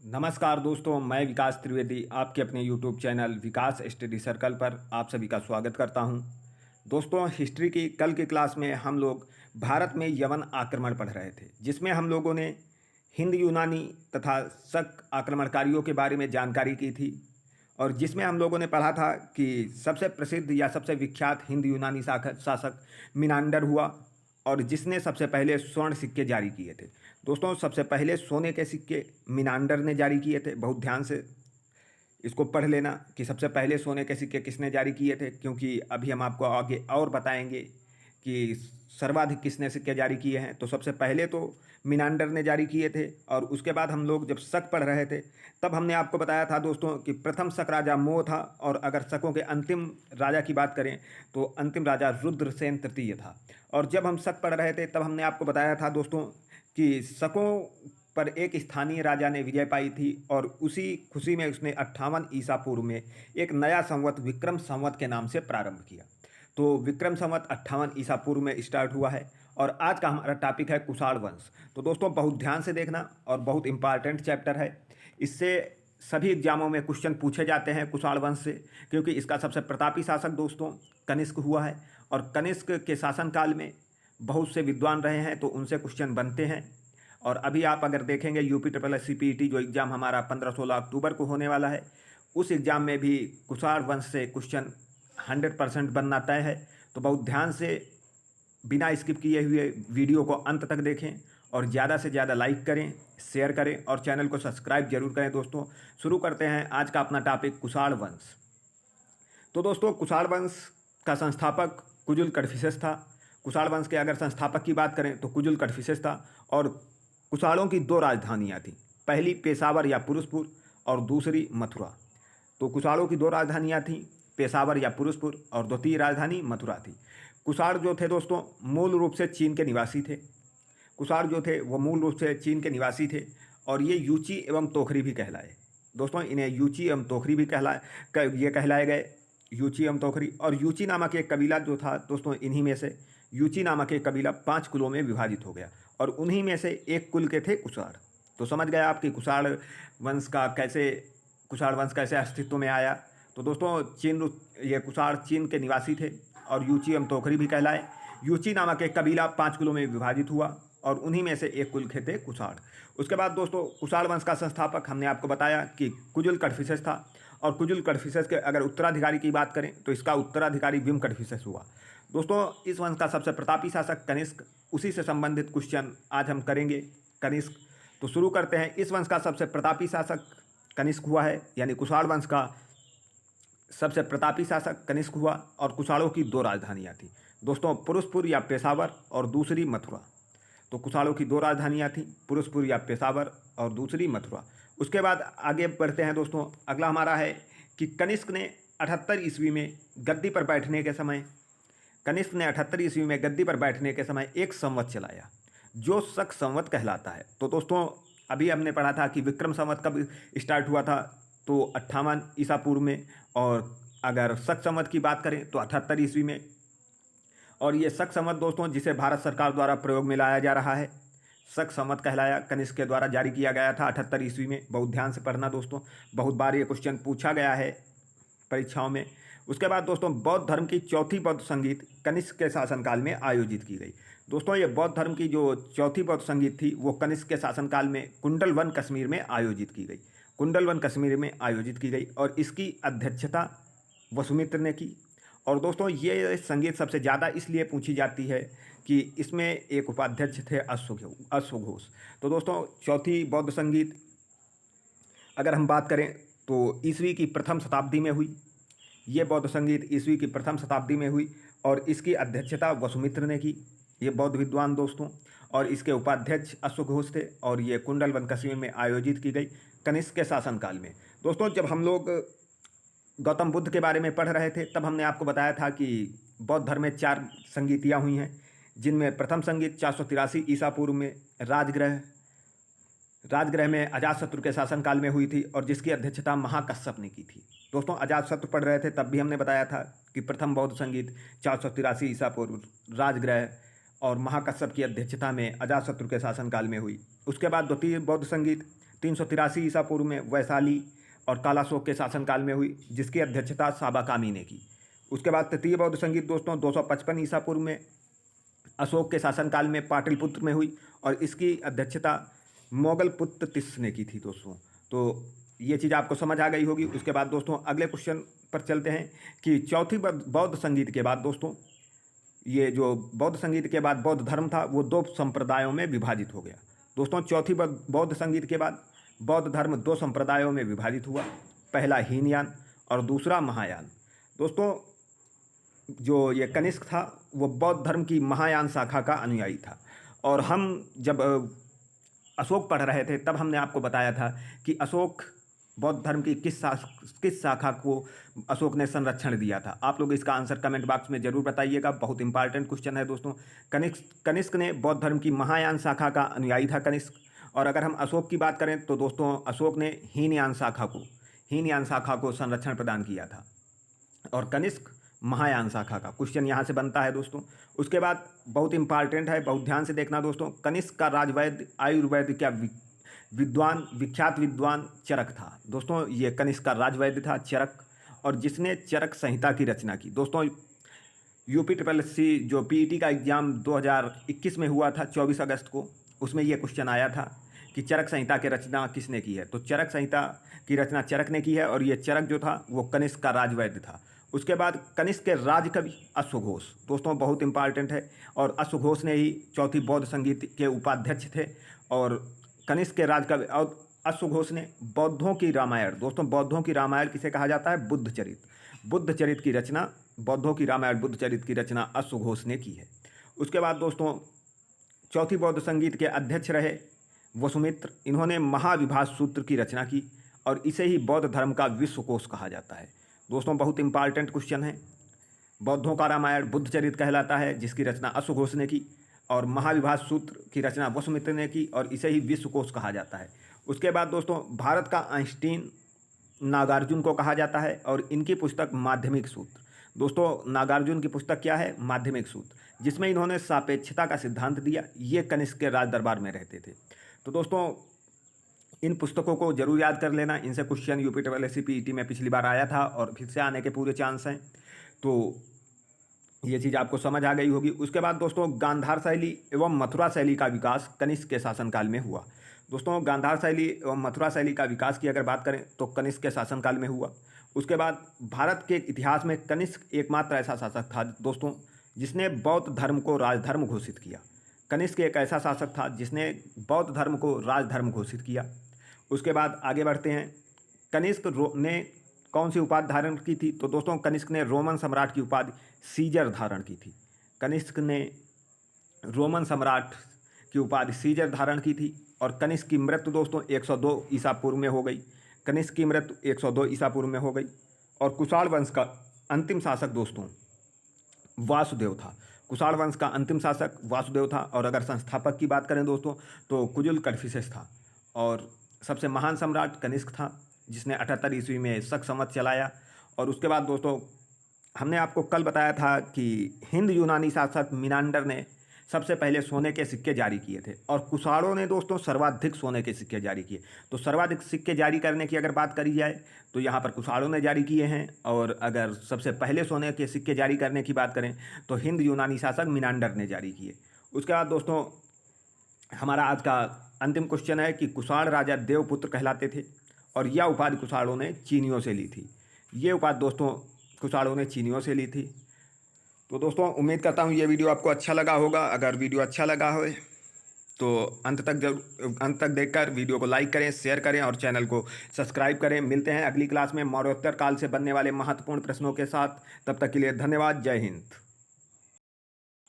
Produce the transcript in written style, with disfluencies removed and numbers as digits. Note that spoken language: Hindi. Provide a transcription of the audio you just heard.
नमस्कार दोस्तों, मैं विकास त्रिवेदी आपके अपने यूट्यूब चैनल विकास स्टडी सर्कल पर आप सभी का स्वागत करता हूं। दोस्तों, हिस्ट्री की कल की क्लास में हम लोग भारत में यवन आक्रमण पढ़ रहे थे, जिसमें हम लोगों ने हिंद यूनानी तथा शक आक्रमणकारियों के बारे में जानकारी की थी और जिसमें हम लोगों ने पढ़ा था कि सबसे प्रसिद्ध या सबसे विख्यात हिंद यूनानी शासक मिनांडर हुआ और जिसने सबसे पहले स्वर्ण सिक्के जारी किए थे। दोस्तों, सबसे पहले सोने के सिक्के मिनांडर ने जारी किए थे। बहुत ध्यान से इसको पढ़ लेना कि सबसे पहले सोने के सिक्के किसने जारी किए थे, क्योंकि अभी हम आपको आगे और बताएंगे कि सर्वाधिक किसने सिक्के जारी किए हैं। तो सबसे पहले तो मिनांडर ने जारी किए थे और उसके बाद हम लोग जब शक पढ़ रहे थे तब हमने आपको बताया था दोस्तों कि प्रथम शक राजा मोह था और अगर शकों के अंतिम राजा की बात करें तो अंतिम राजा रुद्रसेन तृतीय था। और जब हम शक पढ़ रहे थे तब हमने आपको बताया था दोस्तों कि शकों पर एक स्थानीय राजा ने विजय पाई थी और उसी खुशी में उसने 58 ईसा पूर्व में एक नया संवत विक्रम संवत के नाम से प्रारंभ किया। तो विक्रम संवत 58 ईसा पूर्व में स्टार्ट हुआ है और आज का हमारा टॉपिक है कुषाण वंश। तो दोस्तों, बहुत ध्यान से देखना और बहुत इंपॉर्टेंट चैप्टर है। इससे सभी एग्जामों में क्वेश्चन पूछे जाते हैं कुषाण वंश से, क्योंकि इसका सबसे प्रतापी शासक दोस्तों कनिष्क हुआ है और कनिष्क के शासनकाल में बहुत से विद्वान रहे हैं, तो उनसे क्वेश्चन बनते हैं। और अभी आप अगर देखेंगे यूपी ट्रिपल एस CPET जो एग्ज़ाम हमारा 15-16 अक्टूबर को होने वाला है, उस एग्ज़ाम में भी कुषाण वंश से क्वेश्चन 100% बनना तय है। तो बहुत ध्यान से बिना स्किप किए हुए वीडियो को अंत तक देखें और ज़्यादा से ज़्यादा लाइक करें, शेयर करें और चैनल को सब्सक्राइब जरूर करें। दोस्तों, शुरू करते हैं आज का अपना टॉपिक कुषाण वंश। तो दोस्तों, कुषाण वंश का संस्थापक कुजुल कड़फिसेस था। कुषाण वंश के अगर संस्थापक की बात करें तो कुजुल कड़फिसेस था और कुषाणों की दो राजधानियाँ थीं, पहली पेशावर या पुरुषपुर और दूसरी मथुरा। तो कुषाणों की दो राजधानियाँ थीं, पेशावर या पुरुषपुर, और द्वितीय राजधानी मथुरा थी। कुषाण जो थे दोस्तों मूल रूप से चीन के निवासी थे। कुषाण जो थे वो मूल रूप से चीन के निवासी थे और ये यूची एवं तोखरी भी कहलाए। दोस्तों, इन्हें यूची एवं तोखरी भी कहलाए गए, यूची एवं तोखरी। और यूची नामक एक कबीला जो था दोस्तों, इन्हीं में से यूची नामक एक कबीला 5 कुलों में विभाजित हो गया और उन्हीं में से एक कुल के थे कुषाण। तो समझ गए आप कि कुषाण वंश कैसे अस्तित्व में आया। तो दोस्तों, ये कुषाण चीन के निवासी थे और यूची एवं तोखरी भी कहलाए। यूची नामक एक कबीला 5 कुलों में विभाजित हुआ और उन्हीं में से एक कुल के थे कुषाण। उसके बाद दोस्तों, कुषाण वंश का संस्थापक हमने आपको बताया कि कुजुल कड़फिसेस था और कुजुल कड़फिसेस के अगर उत्तराधिकारी की बात करें तो इसका उत्तराधिकारी विम कड़फिसेस हुआ। दोस्तों, इस वंश का सबसे प्रतापी शासक कनिष्क, उसी से संबंधित क्वेश्चन आज हम करेंगे, कनिष्क। तो शुरू करते हैं। इस वंश का सबसे प्रतापी शासक कनिष्क हुआ है, यानी कुषाण वंश का सबसे प्रतापी शासक कनिष्क हुआ और कुषाणों की दो राजधानियाँ थीं दोस्तों, पुरुषपुर या पेशावर और दूसरी मथुरा। तो कुषाणों की दो राजधानियाँ थीं, पुरुषपुर या पेशावर और दूसरी मथुरा। उसके बाद आगे बढ़ते हैं दोस्तों। अगला हमारा है कि कनिष्क ने 78 ईस्वी में गद्दी पर बैठने के समय एक संवत चलाया जो शक संवत कहलाता है। तो दोस्तों, अभी हमने पढ़ा था कि विक्रम संवत कब स्टार्ट हुआ था, तो 58 ईसा पूर्व में, और अगर शक संवत की बात करें तो 78 ईस्वी में। और ये शक संवत दोस्तों जिसे भारत सरकार द्वारा प्रयोग में लाया जा रहा है, शक संवत कहलाया, कनिष्क के द्वारा जारी किया गया था 78 ईस्वी में। बहुत ध्यान से पढ़ना दोस्तों, बहुत बार ये क्वेश्चन पूछा गया है परीक्षाओं में। उसके बाद दोस्तों, बौद्ध धर्म की चौथी बौद्ध संगीत कनिष्क के शासनकाल में आयोजित की गई। दोस्तों, ये बौद्ध धर्म की जो चौथी बौद्ध संगीत थी वो कनिष्क के शासनकाल में कुंडलवन कश्मीर में आयोजित की गई और इसकी अध्यक्षता वसुमित्र ने की। और दोस्तों, ये संगीत सबसे ज़्यादा इसलिए पूछी जाती है कि इसमें एक उपाध्यक्ष थे अश्वघोष। तो दोस्तों, चौथी बौद्ध संगीत अगर हम बात करें तो ईस्वी की प्रथम शताब्दी में हुई। ये बौद्ध संगीत ईस्वी की प्रथम शताब्दी में हुई और इसकी अध्यक्षता वसुमित्र ने की, ये बौद्ध विद्वान दोस्तों, और इसके उपाध्यक्ष अश्वघोष थे और ये कुंडलवन कश्मीर में आयोजित की गई कनिष्क के शासनकाल में। दोस्तों, जब हम लोग गौतम बुद्ध के बारे में पढ़ रहे थे तब हमने आपको बताया था कि बौद्ध धर्म में 4 संगीतियाँ हुई हैं, जिनमें प्रथम संगीत 483 ईसा पूर्व में राजगृह में अजातशत्रु के शासनकाल में हुई थी और जिसकी अध्यक्षता महाकश्यप ने की थी। दोस्तों, अजातशत्रु पढ़ रहे थे तब भी हमने बताया था कि प्रथम बौद्ध संगीत 483 ईसा पूर्व राजगृह और महाकश्यप की अध्यक्षता में अजातशत्रु के शासनकाल में हुई। उसके बाद द्वितीय बौद्ध संगीत 383 ईसा पूर्व में वैशाली और कालाशोक के शासनकाल में हुई, जिसकी अध्यक्षता साबा कामी ने की। उसके बाद तृतीय बौद्ध संगीत दोस्तों 255 ईसा पूर्व में अशोक के शासनकाल में पाटलिपुत्र में हुई और इसकी अध्यक्षता मोगल पुत्र तिस ने की थी दोस्तों। तो ये चीज़ आपको समझ आ गई होगी। उसके बाद दोस्तों अगले क्वेश्चन पर चलते हैं कि चौथी बौद्ध संगीत के बाद दोस्तों, ये जो बौद्ध संगीत के बाद बौद्ध धर्म था वो दो संप्रदायों में विभाजित हो गया। दोस्तों चौथी बौद्ध संगीत के बाद बौद्ध धर्म दो संप्रदायों में विभाजित हुआ, पहला हीनयान और दूसरा महायान। दोस्तों जो ये कनिष्क था वो बौद्ध धर्म की महायान शाखा का अनुयायी था, और हम जब अशोक पढ़ रहे थे तब हमने आपको बताया था कि अशोक बौद्ध धर्म की किस शाखा को अशोक ने संरक्षण दिया था। आप लोग इसका आंसर कमेंट बॉक्स में जरूर बताइएगा, बहुत इंपॉर्टेंट क्वेश्चन है दोस्तों। कनिष्क ने बौद्ध धर्म की महायान शाखा का अनुयायी था कनिष्क। और अगर हम अशोक की बात करें तो दोस्तों अशोक ने हीनयान शाखा को संरक्षण प्रदान किया था, और कनिष्क महायान शाखा का। क्वेश्चन यहाँ से बनता है दोस्तों। उसके बाद बहुत इंपॉर्टेंट है, बहुत ध्यान से देखना दोस्तों। कनिष्क का राजवैद्य आयुर्वेद का विख्यात विद्वान चरक था दोस्तों। ये कनिष्क का राजवैद्य था चरक, और जिसने चरक संहिता की रचना की। दोस्तों UPSSC जो PET का एग्ज़ाम 2021 में हुआ था 24 अगस्त को, उसमें ये क्वेश्चन आया था कि चरक संहिता की रचना किसने की है। तो चरक संहिता की रचना चरक ने की है, और ये चरक जो था वो कनिष्क का राजवैद्य था। उसके बाद कनिष्क के राजकवि अश्वघोष दोस्तों बहुत इंपॉर्टेंट है, और अश्वघोष ने ही चौथी बौद्ध संगीत के उपाध्यक्ष थे। और कनिष्क के राजकवि और अश्वघोष ने बौद्धों की रामायण, दोस्तों बौद्धों की रामायण किसे कहा जाता है, बुद्धचरित की रचना, बौद्धों की रामायण बुद्धचरित की रचना अश्वघोष ने की है। उसके बाद दोस्तों चौथी बौद्ध संगीत के अध्यक्ष रहे वसुमित्र। इन्होंने महाविभास सूत्र की रचना की, और इसे ही बौद्ध धर्म का विश्वकोश कहा जाता है। दोस्तों बहुत इंपॉर्टेंट क्वेश्चन है। बौद्धों का रामायण बुद्धचरित कहलाता है, जिसकी रचना अश्वघोष ने की, और महाविभास सूत्र की रचना वसुमित्र ने की, और इसे ही विश्वकोश कहा जाता है। उसके बाद दोस्तों भारत का आइंस्टीन नागार्जुन को कहा जाता है, और इनकी पुस्तक माध्यमिक सूत्र। दोस्तों नागार्जुन की पुस्तक क्या है, माध्यमिक सूत्र, जिसमें इन्होंने सापेक्षता का सिद्धांत दिया। ये कनिष्क के राज दरबार में रहते थे। तो दोस्तों इन पुस्तकों को जरूर याद कर लेना, इनसे क्वेश्चन UPSSC PET में पिछली बार आया था, और फिर से आने के पूरे चांस हैं। तो ये चीज़ आपको समझ आ गई होगी। उसके बाद दोस्तों गांधार शैली एवं मथुरा शैली का विकास कनिष्क के शासनकाल में हुआ। दोस्तों गांधार शैली एवं मथुरा शैली का विकास की अगर बात करें तो कनिष्क के शासनकाल में हुआ। उसके बाद भारत के इतिहास में कनिष्क एकमात्र ऐसा शासक था दोस्तों जिसने बौद्ध धर्म को राजधर्म घोषित किया। कनिष्क एक ऐसा शासक था जिसने बौद्ध धर्म को राजधर्म घोषित किया। उसके बाद आगे बढ़ते हैं। कनिष्क ने कौन सी उपाधि धारण की थी, तो दोस्तों कनिष्क ने रोमन सम्राट की उपाधि सीजर धारण की थी। कनिष्क ने रोमन सम्राट की उपाधि सीजर धारण की थी। और कनिष्क की मृत्यु दोस्तों 102 ईसा पूर्व में हो गई। कनिष्क की मृत्यु 102 ईसा पूर्व में हो गई। और कुषाण वंश का अंतिम शासक दोस्तों वासुदेव था। कुषाण वंश का अंतिम शासक वासुदेव था। और अगर संस्थापक की बात करें दोस्तों तो कुजुल कड़फिसेस था। और सबसे महान सम्राट कनिष्क था, जिसने 78 ईस्वी में शक संवत चलाया। और उसके बाद दोस्तों हमने आपको कल बताया था कि हिंद यूनानी शासक मिनांडर ने सबसे पहले सोने के सिक्के जारी किए थे, और कुषाणों ने दोस्तों सर्वाधिक सोने के सिक्के जारी किए। तो सर्वाधिक सिक्के जारी करने की अगर बात करी जाए तो यहाँ पर कुषाणों ने जारी किए हैं। और अगर सबसे पहले सोने के सिक्के जारी करने की बात करें तो हिंद यूनानी शासक मिनांडर ने जारी किए। उसके बाद दोस्तों हमारा आज का अंतिम क्वेश्चन है कि कुषाण राजा देवपुत्र कहलाते थे, और यह उपाधि कुषाणों ने चीनियों से ली थी। ये उपाधि दोस्तों कुषाणों ने चीनियों से ली थी। तो दोस्तों उम्मीद करता हूँ ये वीडियो आपको अच्छा लगा होगा। अगर वीडियो अच्छा लगा हो तो अंत तक देखकर वीडियो को लाइक करें, शेयर करें और चैनल को सब्सक्राइब करें। मिलते हैं अगली क्लास में मौर्योत्तर काल से बनने वाले महत्वपूर्ण प्रश्नों के साथ। तब तक के लिए धन्यवाद। जय हिंद।